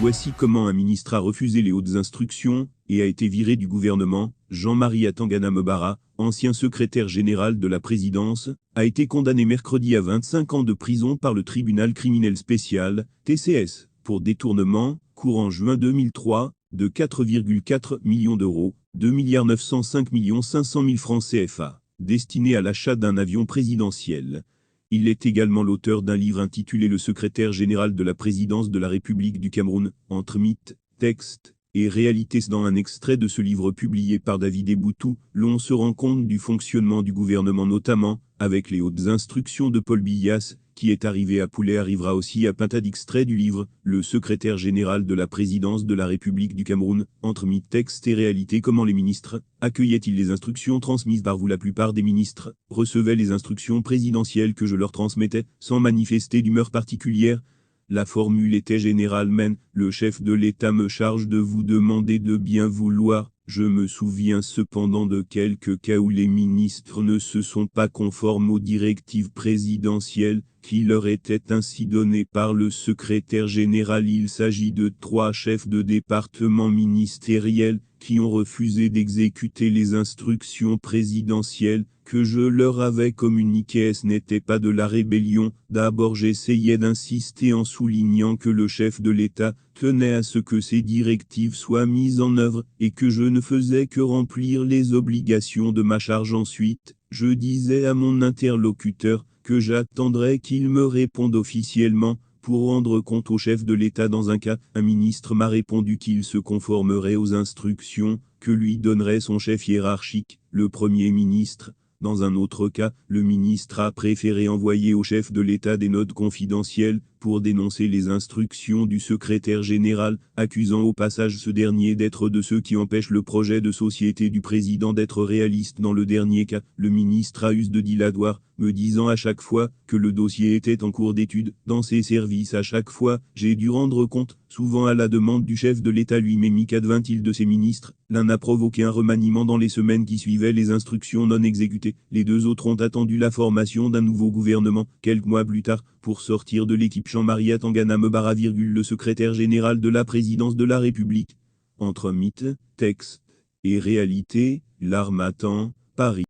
Voici comment un ministre a refusé les hautes instructions et a été viré du gouvernement. Jean-Marie Atangana Mbara, ancien secrétaire général de la présidence, a été condamné mercredi à 25 ans de prison par le tribunal criminel spécial, TCS, pour détournement, courant juin 2003, de 4,4 millions d'euros, 2,905 500 000 francs CFA, destinés à l'achat d'un avion présidentiel. Il est également l'auteur d'un livre intitulé Le secrétaire général de la présidence de la République du Cameroun, entre mythes, textes et réalités. Dans un extrait de ce livre publié par David Eboutou, l'on se rend compte du fonctionnement du gouvernement, notamment avec les hautes instructions de Paul Biya, qui est arrivé à Poulet arrivera aussi à Pinta. D'extrait du livre Le secrétaire général de la présidence de la République du Cameroun, entre mythes, textes et réalités. Comment les ministres accueillaient-ils les instructions transmises par vous? La plupart des ministres recevaient les instructions présidentielles que je leur transmettais, sans manifester d'humeur particulière. La formule était générale: mais le chef de l'État me charge de vous demander de bien vouloir. Je me souviens cependant de quelques cas où les ministres ne se sont pas conformes aux directives présidentielles qui leur étaient ainsi données par le secrétaire général. Il s'agit de 3 chefs de département ministériels qui ont refusé d'exécuter les instructions présidentielles que je leur avais communiquées. Ce n'était pas de la rébellion. D'abord, j'essayais d'insister en soulignant que le chef de l'État tenait à ce que ces directives soient mises en œuvre et que je ne faisais que remplir les obligations de ma charge. Ensuite, je disais à mon interlocuteur que j'attendrais qu'il me réponde officiellement pour rendre compte au chef de l'État. Dans un cas, un ministre m'a répondu qu'il se conformerait aux instructions que lui donnerait son chef hiérarchique, le Premier ministre. Dans un autre cas, le ministre a préféré envoyer au chef de l'État des notes confidentielles pour dénoncer les instructions du secrétaire général, accusant au passage ce dernier d'être de ceux qui empêchent le projet de société du président d'être réaliste. Dans le dernier cas, le ministre a usé de dilatoire, me disant à chaque fois que le dossier était en cours d'étude. Dans ses services, à chaque fois, j'ai dû rendre compte, souvent à la demande du chef de l'État lui-même. Qu'advint-il de ces ministres? L'un a provoqué un remaniement dans les semaines qui suivaient les instructions non exécutées. Les 2 autres ont attendu la formation d'un nouveau gouvernement, quelques mois plus tard, pour sortir de l'équipe. Jean-Marie Atangana Mbara, le secrétaire général de la présidence de la République. Entre mythes, textes et réalités, L'Harmattan, Paris.